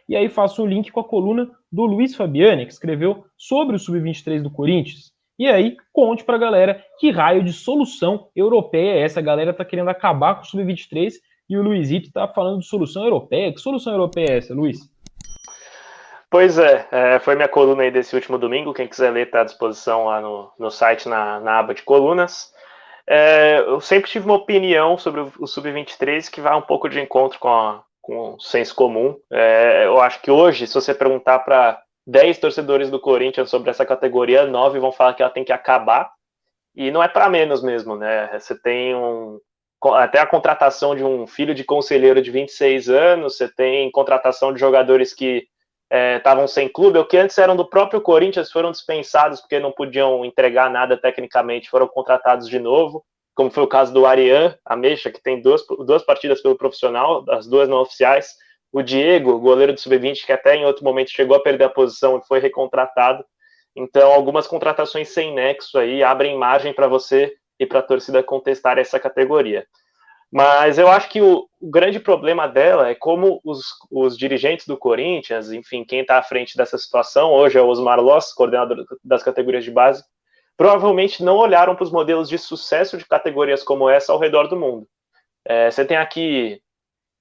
e aí faço o link com a coluna do Luiz Fabiani, que escreveu sobre o Sub-23 do Corinthians. E aí, conte pra galera que raio de solução europeia é essa. A galera tá querendo acabar com o Sub-23 e o Luizito tá falando de solução europeia. Que solução europeia é essa, Luiz? Pois é, foi minha coluna aí desse último domingo. Quem quiser ler está à disposição lá no site, na aba de colunas. Eu sempre tive uma opinião sobre o Sub-23 que vai um pouco de encontro com o senso comum. Eu acho que hoje, se você perguntar para 10 torcedores do Corinthians sobre essa categoria, 9 vão falar que ela tem que acabar. E não é para menos mesmo, né? Você tem até a contratação de um filho de conselheiro de 26 anos, você tem contratação de jogadores que estavam sem clube, ou que antes eram do próprio Corinthians, foram dispensados porque não podiam entregar nada tecnicamente, foram contratados de novo, como foi o caso do Arian Ameixa, que tem duas partidas pelo profissional, as duas não oficiais, o Diego, goleiro do Sub-20, que até em outro momento chegou a perder a posição e foi recontratado. Então, algumas contratações sem nexo aí abrem margem para você e para a torcida contestar essa categoria. Mas eu acho que o grande problema dela é como os dirigentes do Corinthians, enfim, quem está à frente dessa situação, hoje é o Osmar Loss, coordenador das categorias de base, provavelmente não olharam para os modelos de sucesso de categorias como essa ao redor do mundo. Você tem aqui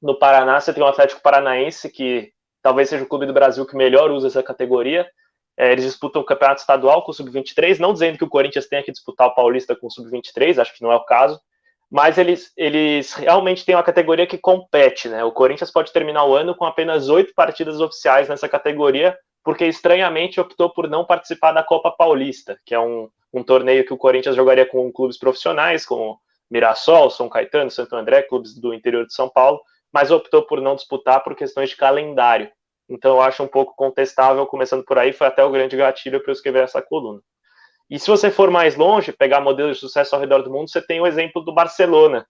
no Paraná, você tem o Atlético Paranaense, que talvez seja o clube do Brasil que melhor usa essa categoria. Eles disputam o campeonato estadual com o Sub-23, não dizendo que o Corinthians tenha que disputar o Paulista com o Sub-23, acho que não é o caso, mas eles realmente têm uma categoria que compete, né? O Corinthians pode terminar o ano com apenas 8 partidas oficiais nessa categoria, porque estranhamente optou por não participar da Copa Paulista, que é um torneio que o Corinthians jogaria com clubes profissionais, como Mirassol, São Caetano, Santo André, clubes do interior de São Paulo, mas optou por não disputar por questões de calendário. Então eu acho um pouco contestável, começando por aí, foi até o grande gatilho para eu escrever essa coluna. E se você for mais longe, pegar modelos de sucesso ao redor do mundo, você tem o exemplo do Barcelona.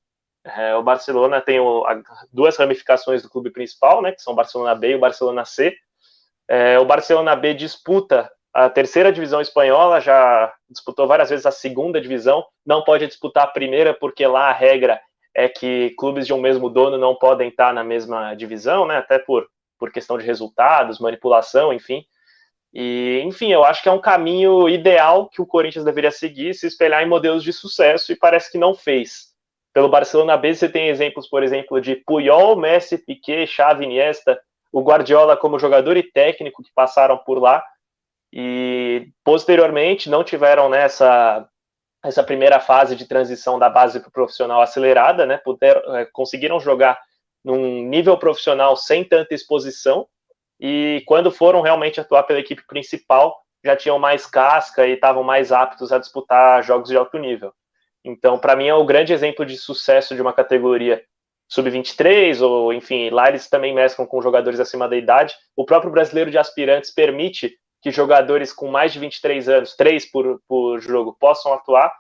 O Barcelona tem duas ramificações do clube principal, né, que são o Barcelona B e o Barcelona C. O Barcelona B disputa a terceira divisão espanhola, já disputou várias vezes a segunda divisão, não pode disputar a primeira, porque lá a regra é que clubes de um mesmo dono não podem estar na mesma divisão, né, até por questão de resultados, manipulação, enfim. E, enfim, eu acho que é um caminho ideal que o Corinthians deveria seguir, se espelhar em modelos de sucesso, e parece que não fez. Pelo Barcelona B, você tem exemplos, por exemplo, de Puyol, Messi, Piqué, Xavi, Iniesta, o Guardiola como jogador e técnico que passaram por lá, e posteriormente não tiveram essa primeira fase de transição da base para o profissional acelerada, né? Conseguiram jogar num nível profissional sem tanta exposição, e quando foram realmente atuar pela equipe principal, já tinham mais casca e estavam mais aptos a disputar jogos de alto nível. Então, para mim, é o grande exemplo de sucesso de uma categoria sub-23, ou enfim, lá eles também mesclam com jogadores acima da idade. O próprio brasileiro de aspirantes permite que jogadores com mais de 23 anos, 3 por jogo, possam atuar.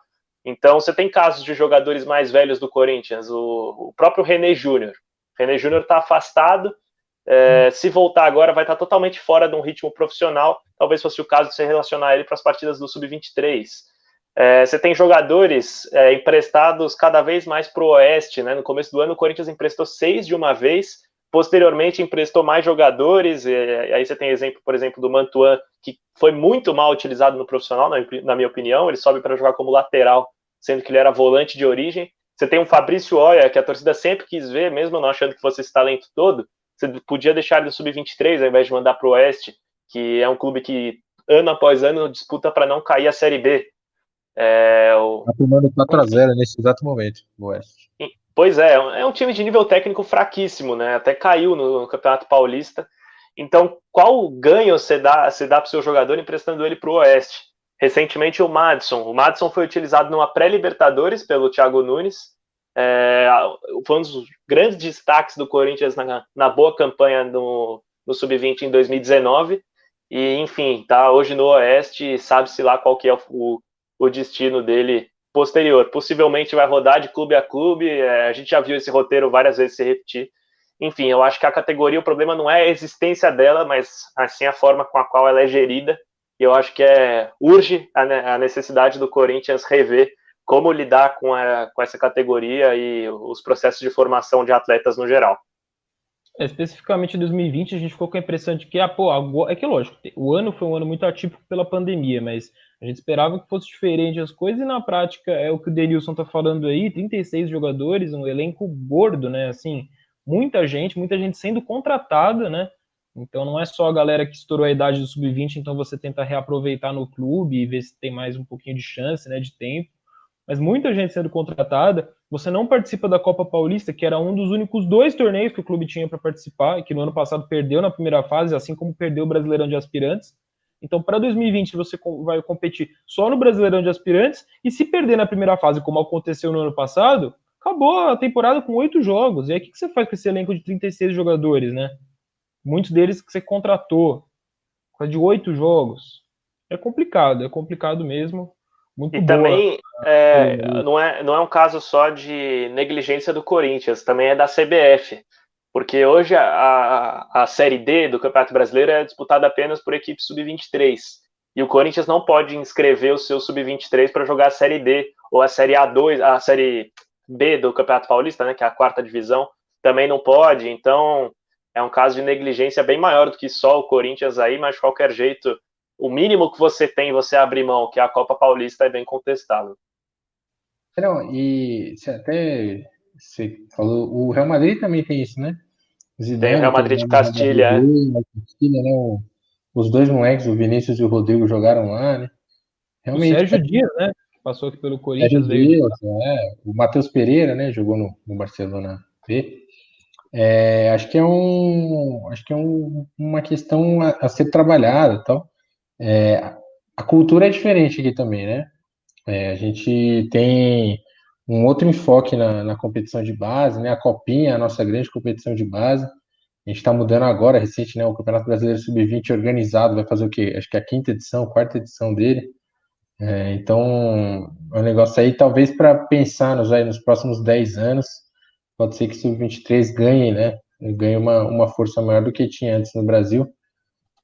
Então, você tem casos de jogadores mais velhos do Corinthians, o próprio René Júnior. René Júnior está afastado, se voltar agora vai estar totalmente fora de um ritmo profissional, talvez fosse o caso de você relacionar ele para as partidas do Sub-23. Você tem jogadores emprestados cada vez mais para o Oeste, né? No começo do ano o Corinthians emprestou 6 de uma vez, posteriormente emprestou mais jogadores, e aí você tem exemplo, por exemplo, do Mantuan, que foi muito mal utilizado no profissional, na minha opinião, ele sobe para jogar como lateral, sendo que ele era volante de origem. Você tem um Fabrício Oia, que a torcida sempre quis ver, mesmo não achando que fosse esse talento todo, você podia deixar ele no Sub-23 ao invés de mandar para o Oeste, que é um clube que ano após ano disputa para não cair a Série B. Tá tomando 4-0 nesse exato momento, o Oeste. Pois é um time de nível técnico fraquíssimo, né? Até caiu no Campeonato Paulista. Então, qual ganho você dá para o seu jogador emprestando ele para o Oeste? Recentemente, o Madison foi utilizado numa pré-Libertadores pelo Thiago Nunes. Foi um dos grandes destaques do Corinthians na boa campanha no Sub-20 em 2019. E, enfim, tá hoje no Oeste, sabe-se lá qual que é o destino dele posterior. Possivelmente vai rodar de clube a clube, a gente já viu esse roteiro várias vezes se repetir. Enfim, eu acho que a categoria, o problema não é a existência dela, mas assim a forma com a qual ela é gerida, e eu acho que urge a necessidade do Corinthians rever como lidar com essa categoria e os processos de formação de atletas no geral. Especificamente em 2020, a gente ficou com a impressão de que, agora, é que lógico, o ano foi um ano muito atípico pela pandemia, mas a gente esperava que fosse diferente as coisas e na prática é o que o Denilson tá falando aí, 36 jogadores, um elenco gordo, né, assim, muita gente sendo contratada, né, então não é só a galera que estourou a idade do sub-20, então você tenta reaproveitar no clube e ver se tem mais um pouquinho de chance, né, de tempo, mas muita gente sendo contratada. Você não participa da Copa Paulista, que era um dos únicos 2 torneios que o clube tinha para participar, e que no ano passado perdeu na primeira fase, assim como perdeu o Brasileirão de Aspirantes. Então, para 2020, você vai competir só no Brasileirão de Aspirantes, e se perder na primeira fase, como aconteceu no ano passado, acabou a temporada com 8 jogos. E aí, o que você faz com esse elenco de 36 jogadores, né? Muitos deles que você contratou, de 8 jogos. É complicado mesmo. Muito E boa. também não é um caso só de negligência do Corinthians, também é da CBF. Porque hoje a Série D do Campeonato Brasileiro é disputada apenas por equipe sub-23. E o Corinthians não pode inscrever o seu sub-23 para jogar a Série D ou a Série A2, a Série B do Campeonato Paulista, né, que é a quarta divisão, também não pode. Então é um caso de negligência bem maior do que só o Corinthians aí, mas de qualquer jeito, o mínimo que você tem, você abrir mão, que é a Copa Paulista, é bem contestável. Não, e você falou, o Real Madrid também tem isso, né? O Tem o Zidane Real teve Madrid de lá no Real Madrid Castilha, é. B, na Castilha, né? Os dois moleques, o Vinícius e o Rodrigo, jogaram lá, né? O Realmente, Sérgio Dias, né? Passou aqui pelo Sérgio Corinthians, veio de Dias, o Matheus Pereira, né? Jogou no Barcelona B. Acho que é uma questão a ser trabalhada, tal. A cultura é diferente aqui também, né? A gente tem um outro enfoque na competição de base, né? A Copinha, a nossa grande competição de base. A gente está mudando agora, recente, né? O Campeonato Brasileiro Sub-20 organizado vai fazer o quê? Acho que é a quinta edição, quarta edição dele. Então, é um negócio aí, talvez para pensar nos próximos 10 anos, pode ser que o Sub-23 ganhe, né? Ganhe uma força maior do que tinha antes no Brasil.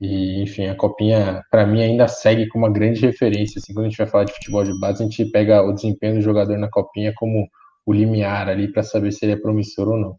E, enfim, a Copinha, para mim, ainda segue como uma grande referência. Assim, quando a gente vai falar de futebol de base, a gente pega o desempenho do jogador na Copinha como o limiar ali para saber se ele é promissor ou não.